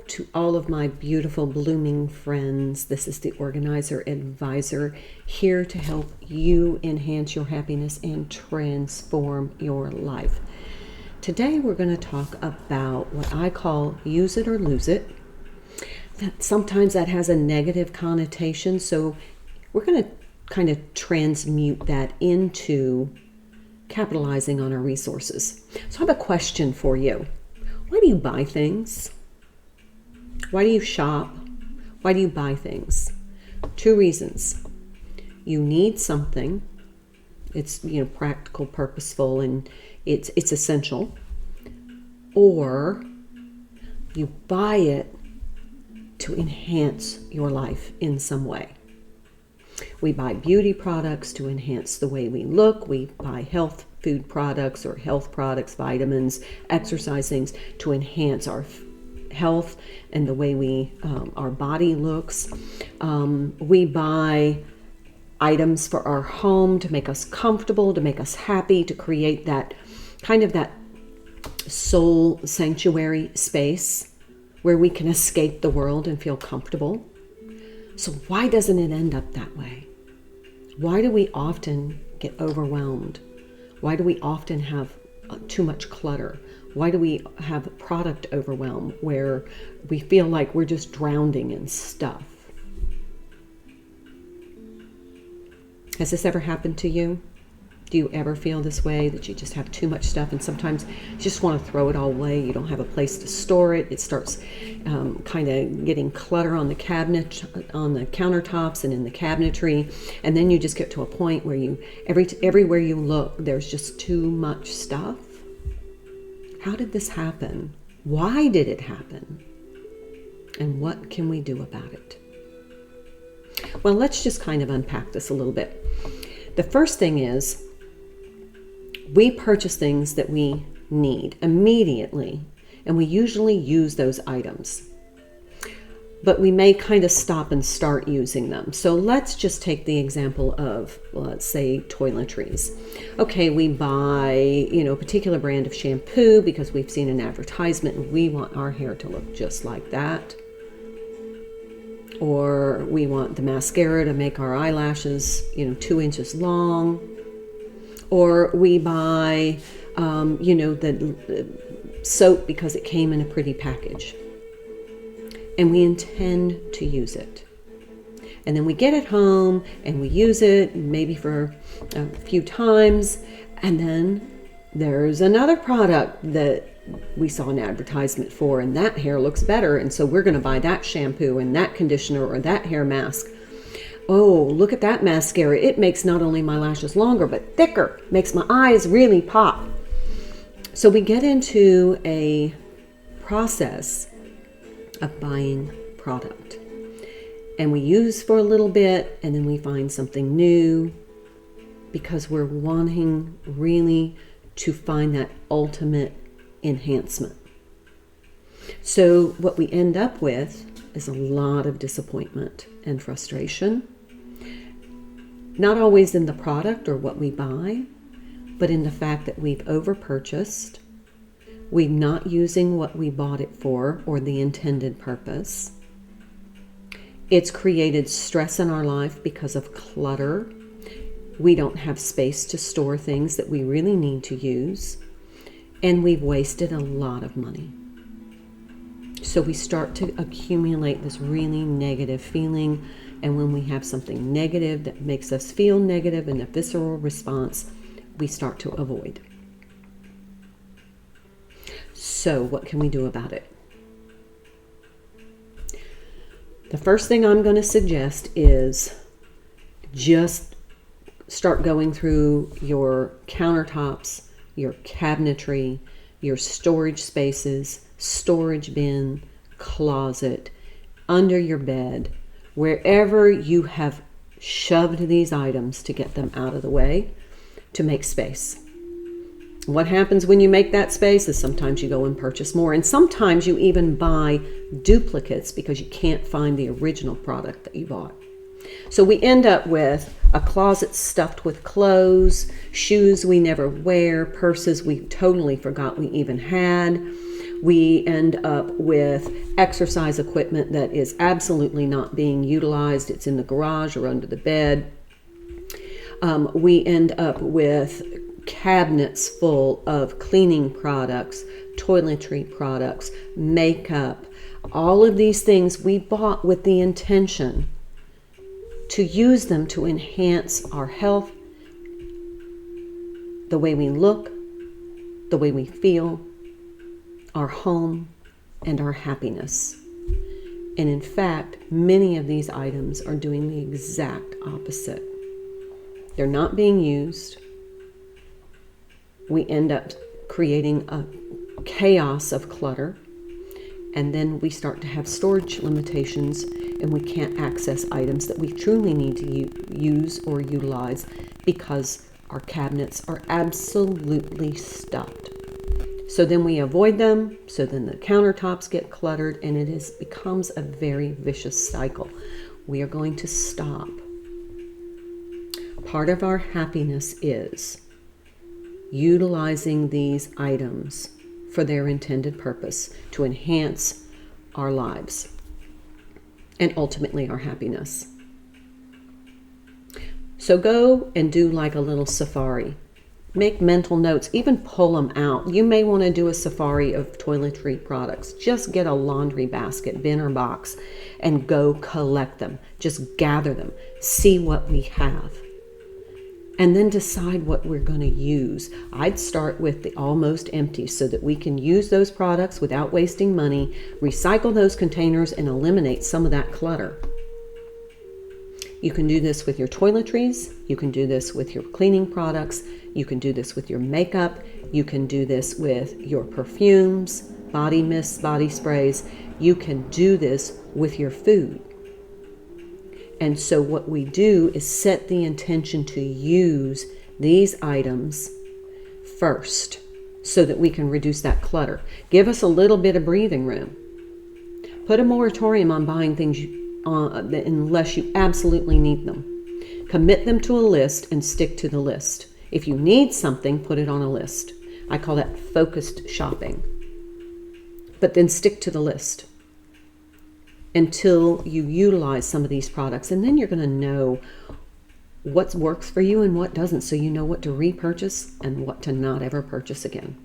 to all of my beautiful blooming friends. This is the Organizer Advisor, here to help you enhance your happiness and transform your life. Today we're going to talk about what I call use it or lose it. Sometimes that has a negative connotation, so we're going to kind of transmute that into capitalizing on our resources. So I have a question for you. Why do you buy things? Why do you shop? Why do you buy things? 2 reasons. You need something. It's practical, purposeful, and it's essential. Or you buy it to enhance your life in some way. We buy beauty products to enhance the way we look. We buy health food products or health products, vitamins, exercise things to enhance our health and the way our body looks. We buy items for our home to make us comfortable, to make us happy, to create that kind of that soul sanctuary space where we can escape the world and feel comfortable. So why doesn't it end up that way? Why do we often get overwhelmed? Why do we often have too much clutter? Why do we have product overwhelm where we feel like we're just drowning in stuff? Has this ever happened to you? Do you ever feel this way, that you just have too much stuff and sometimes you just want to throw it all away? You don't have a place to store it. It starts kind of getting clutter on the cabinet, on the countertops and in the cabinetry. And then you just get to a point where everywhere you look, there's just too much stuff. How did this happen? Why did it happen? And what can we do about it? Well, let's just kind of unpack this a little bit. The first thing is, we purchase things that we need immediately, and we usually use those items. But we may kind of stop and start using them. So let's just take the example of, let's say, toiletries. Okay, we buy, a particular brand of shampoo because we've seen an advertisement and we want our hair to look just like that. Or we want the mascara to make our eyelashes, 2 inches long. Or we buy, the soap because it came in a pretty package. And we intend to use it. And then we get it home and we use it maybe for a few times. And then there's another product that we saw an advertisement for, and that hair looks better. And so we're going to buy that shampoo and that conditioner or that hair mask. Oh, look at that mascara. It makes not only my lashes longer, but thicker. Makes my eyes really pop. So we get into a process of buying product. And we use for a little bit, and then we find something new because we're wanting really to find that ultimate enhancement. So what we end up with is a lot of disappointment and frustration. Not always in the product or what we buy, but in the fact that we've overpurchased, we're not using what we bought it for or the intended purpose. It's created stress in our life because of clutter. We don't have space to store things that we really need to use, and we've wasted a lot of money. So we start to accumulate this really negative feeling. And when we have something negative that makes us feel negative and a visceral response, we start to avoid. So what can we do about it? The first thing I'm going to suggest is just start going through your countertops, your cabinetry, your storage spaces, storage bin, closet, under your bed, wherever you have shoved these items to get them out of the way, to make space. What happens when you make that space is sometimes you go and purchase more, and sometimes you even buy duplicates because you can't find the original product that you bought. So we end up with a closet stuffed with clothes, shoes we never wear, purses we totally forgot we even had. We end up with exercise equipment that is absolutely not being utilized. It's in the garage or under the bed. We end up with cabinets full of cleaning products, toiletry products, makeup. All of these things we bought with the intention to use them to enhance our health, the way we look, the way we feel, our home, and our happiness. And in fact, many of these items are doing the exact opposite. They're not being used. We end up creating a chaos of clutter, and then we start to have storage limitations, and we can't access items that we truly need to use or utilize because our cabinets are absolutely stuffed. So then we avoid them, so then the countertops get cluttered, and becomes a very vicious cycle. We are going to stop. Part of our happiness is utilizing these items for their intended purpose to enhance our lives and ultimately our happiness. So go and do like a little safari. Make mental notes, even pull them out. You may want to do a safari of toiletry products. Just get a laundry basket, bin or box, and go collect them. Just gather them. See what we have. And then decide what we're going to use. I'd start with the almost empty so that we can use those products without wasting money, recycle those containers, and eliminate some of that clutter. You can do this with your toiletries. You can do this with your cleaning products. You can do this with your makeup. You can do this with your perfumes, body mists, body sprays. You can do this with your food. And so what we do is set the intention to use these items first so that we can reduce that clutter. Give us a little bit of breathing room. Put a moratorium on buying things unless you absolutely need them. Commit them to a list and stick to the list. If you need something, put it on a list. I call that focused shopping. But then stick to the list until you utilize some of these products. And then you're going to know what works for you and what doesn't, so you know what to repurchase and what to not ever purchase again.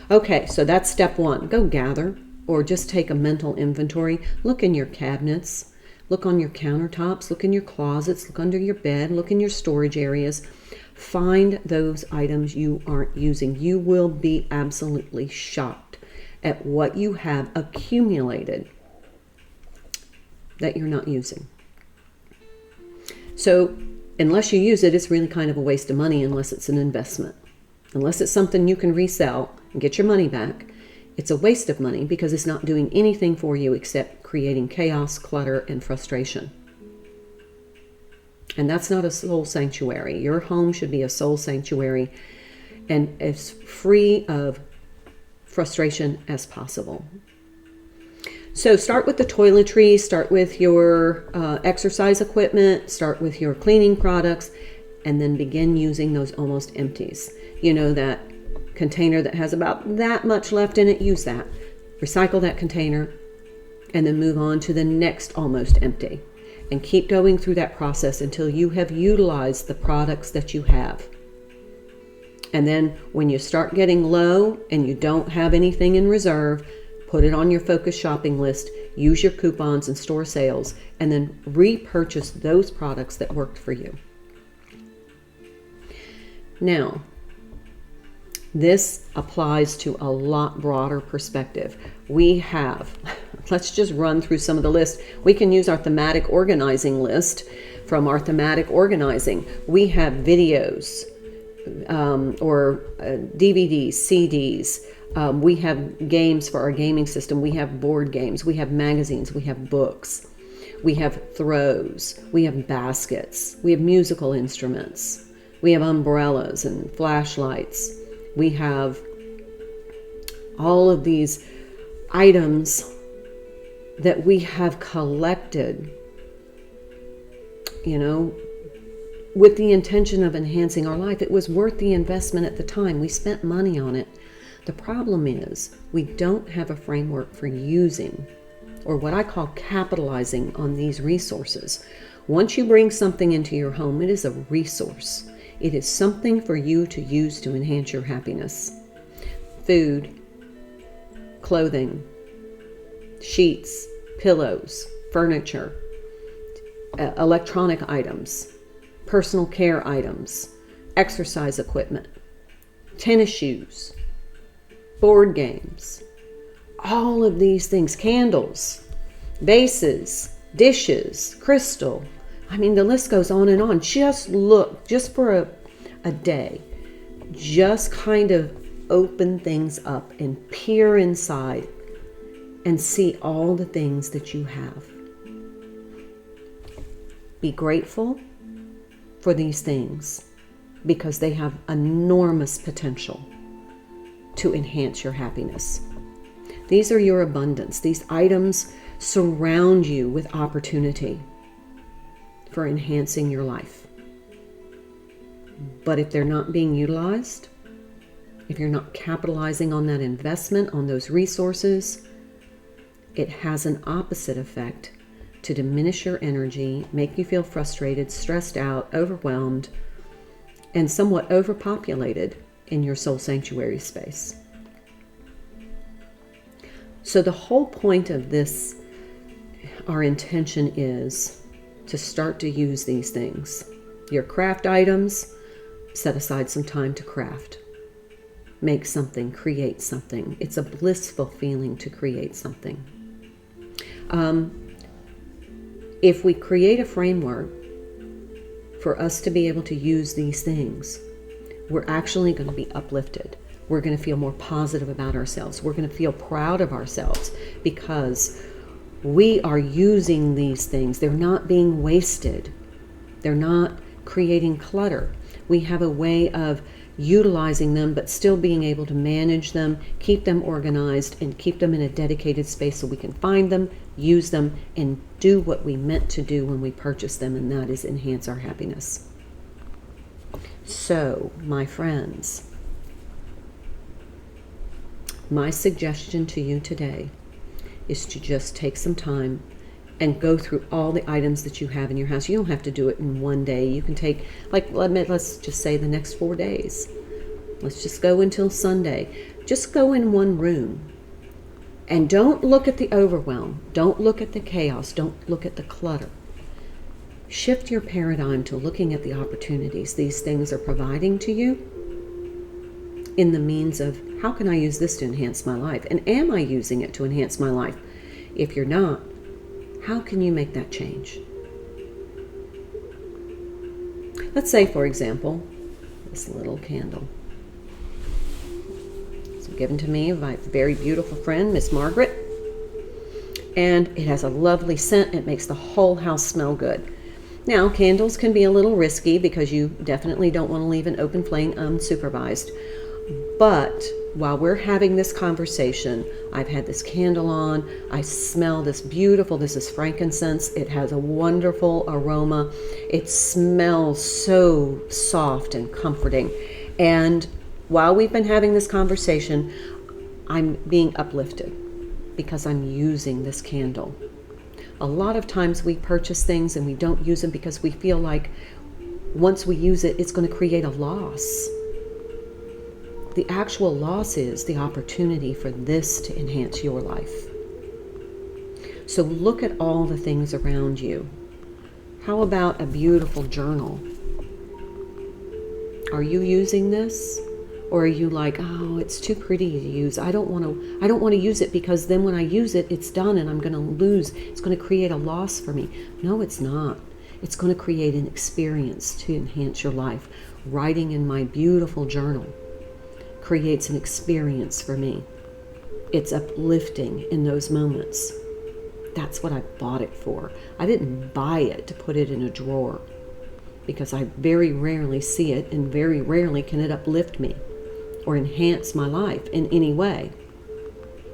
Okay, so that's step one. Go gather, or just take a mental inventory. Look in your cabinets, look on your countertops, look in your closets, look under your bed, look in your storage areas. Find those items you aren't using. You will be absolutely shocked at what you have accumulated that you're not using. So unless you use it, it's really kind of a waste of money unless it's an investment. Unless it's something you can resell and get your money back, it's a waste of money because it's not doing anything for you except creating chaos, clutter, and frustration. And that's not a soul sanctuary. Your home should be a soul sanctuary and as free of frustration as possible. So start with the toiletries, start with your exercise equipment, start with your cleaning products, and then begin using those almost empties. You know, that container that has about that much left in it, use that. Recycle that container, and then move on to the next almost empty. And keep going through that process until you have utilized the products that you have. And then when you start getting low and you don't have anything in reserve, put it on your focus shopping list, use your coupons and store sales, and then repurchase those products that worked for you. Now, this applies to a lot broader perspective. We have, let's just run through some of the lists. We can use our thematic organizing list from our thematic organizing. We have videos or DVDs, CDs. We have games for our gaming system. We have board games. We have magazines. We have books. We have throws. We have baskets. We have musical instruments. We have umbrellas and flashlights. We have all of these items that we have collected, you know, with the intention of enhancing our life. It was worth the investment at the time. We spent money on it. The problem is we don't have a framework for using, or what I call capitalizing on these resources. Once you bring something into your home, it is a resource. It is something for you to use to enhance your happiness. Food, clothing, sheets, pillows, furniture, electronic items, personal care items, exercise equipment, tennis shoes, board games, all of these things, candles, vases, dishes, crystal. I mean, the list goes on and on. Just look, just for a day, just kind of open things up and peer inside and see all the things that you have. Be grateful for these things because they have enormous potential to enhance your happiness. These are your abundance. These items surround you with opportunity for enhancing your life. But if they're not being utilized, if you're not capitalizing on that investment, on those resources, it has an opposite effect to diminish your energy, make you feel frustrated, stressed out, overwhelmed, and somewhat overpopulated in your soul sanctuary space. So the whole point of this, our intention is to start to use these things. Your craft items, set aside some time to craft. Make something, create something. It's a blissful feeling to create something. If we create a framework for us to be able to use these things, we're actually going to be uplifted. We're going to feel more positive about ourselves. We're going to feel proud of ourselves because we are using these things. They're not being wasted. They're not creating clutter. We have a way of utilizing them, but still being able to manage them, keep them organized, and keep them in a dedicated space so we can find them, use them, and do what we meant to do when we purchased them, and that is enhance our happiness. So, my friends, my suggestion to you today is to just take some time and go through all the items that you have in your house. You don't have to do it in one day. You can take, let's just say the next 4 days. Let's just go until Sunday. Just go in one room. And don't look at the overwhelm. Don't look at the chaos. Don't look at the clutter. Shift your paradigm to looking at the opportunities these things are providing to you in the means of, how can I use this to enhance my life? And am I using it to enhance my life? If you're not, how can you make that change? Let's say, for example, this little candle. It's given to me by a very beautiful friend, Miss Margaret. And it has a lovely scent. It makes the whole house smell good. Now, candles can be a little risky because you definitely don't want to leave an open flame unsupervised. But while we're having this conversation, I've had this candle on. I smell this beautiful, this is frankincense. It has a wonderful aroma. It smells so soft and comforting. And while we've been having this conversation, I'm being uplifted because I'm using this candle. A lot of times we purchase things and we don't use them because we feel like once we use it, it's going to create a loss. The actual loss is the opportunity for this to enhance your life. So look at all the things around you. How about a beautiful journal? Are you using this? Or are you like, oh, it's too pretty to use. I don't want to use it because then when I use it, it's done and I'm going to lose. It's going to create a loss for me. No, it's not. It's going to create an experience to enhance your life. Writing in my beautiful journal creates an experience for me. It's uplifting in those moments. That's what I bought it for. I didn't buy it to put it in a drawer because I very rarely see it and very rarely can it uplift me or enhance my life in any way.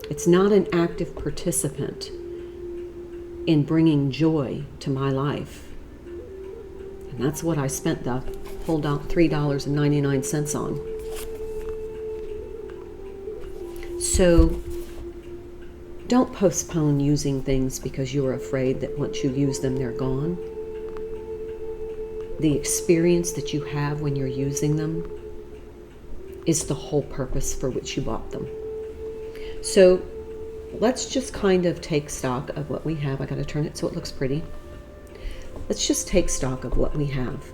It's not an active participant in bringing joy to my life. And that's what I spent the whole $3.99 on. So don't postpone using things because you're afraid that once you use them, they're gone. The experience that you have when you're using them is the whole purpose for which you bought them. So let's just kind of take stock of what we have. I got to turn it so it looks pretty. Let's just take stock of what we have.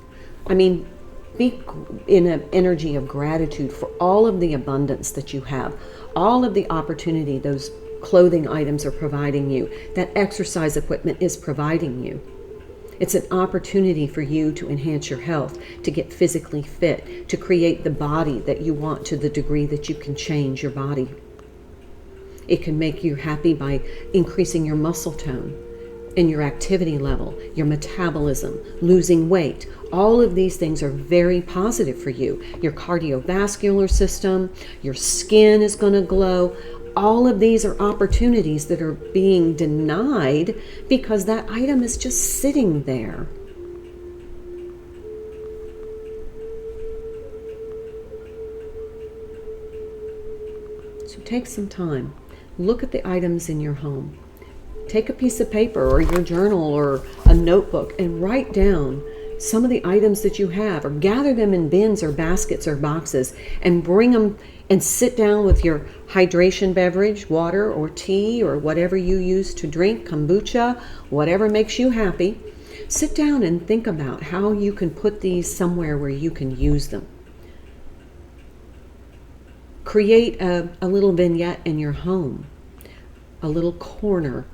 I mean, be in an energy of gratitude for all of the abundance that you have, all of the opportunity those clothing items are providing you, that exercise equipment is providing you. It's an opportunity for you to enhance your health, to get physically fit, to create the body that you want to the degree that you can change your body. It can make you happy by increasing your muscle tone and your activity level, your metabolism, losing weight. All of these things are very positive for you. Your cardiovascular system, your skin is going to glow. All of these are opportunities that are being denied because that item is just sitting there. So take some time. Look at the items in your home. Take a piece of paper or your journal or a notebook and write down some of the items that you have, or gather them in bins or baskets or boxes and bring them and sit down with your hydration beverage, water or tea or whatever you use to drink, kombucha, whatever makes you happy. Sit down and think about how you can put these somewhere where you can use them. Create a little vignette in your home, a little corner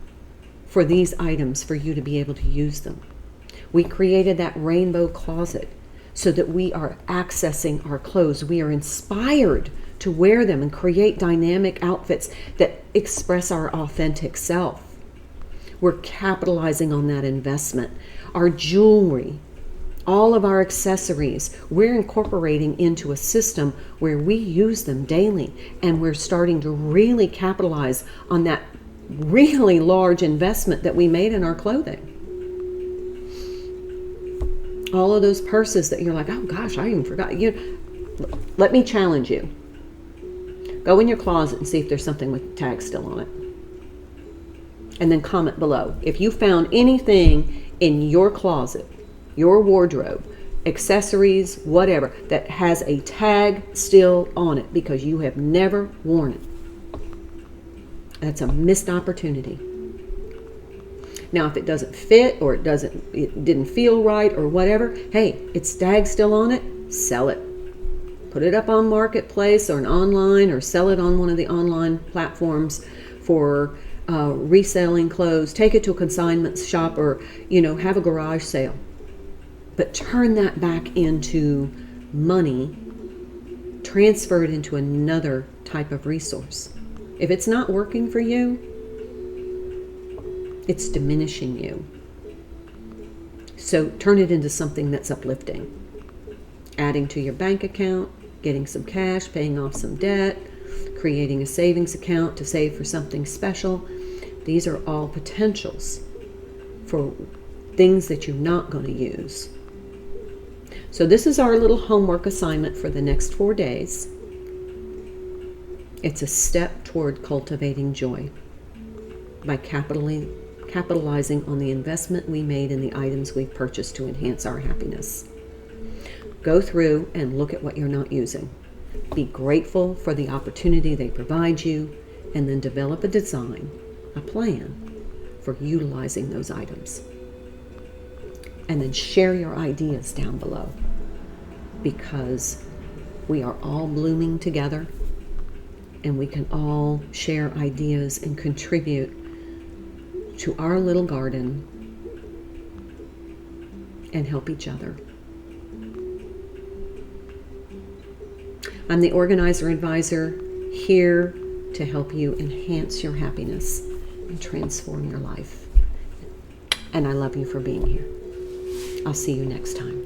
for these items for you to be able to use them. We created that rainbow closet so that we are accessing our clothes. We are inspired to wear them and create dynamic outfits that express our authentic self. We're capitalizing on that investment. Our jewelry, all of our accessories, we're incorporating into a system where we use them daily, and we're starting to really capitalize on that really large investment that we made in our clothing. All of those purses that you're like, oh gosh, I even forgot. Let me challenge you. Go in your closet and see if there's something with tags still on it. And then comment below. If you found anything in your closet, your wardrobe, accessories, whatever, that has a tag still on it because you have never worn it. That's a missed opportunity. Now, if it doesn't fit or it didn't feel right or whatever, hey, it's tag still on it, sell it. Put it up on Marketplace or online, or sell it on one of the online platforms for reselling clothes. Take it to a consignment shop, or have a garage sale. But turn that back into money, transfer it into another type of resource. If it's not working for you, it's diminishing you. So turn it into something that's uplifting. Adding to your bank account, getting some cash, paying off some debt, creating a savings account to save for something special. These are all potentials for things that you're not going to use. So this is our little homework assignment for the next 4 days. It's a step toward cultivating joy by capitalizing on the investment we made in the items we've purchased to enhance our happiness. Go through and look at what you're not using. Be grateful for the opportunity they provide you, and then develop a design, a plan for utilizing those items. And then share your ideas down below, because we are all blooming together, and we can all share ideas and contribute to our little garden and help each other. I'm the organizer advisor, here to help you enhance your happiness and transform your life. And I love you for being here. I'll see you next time.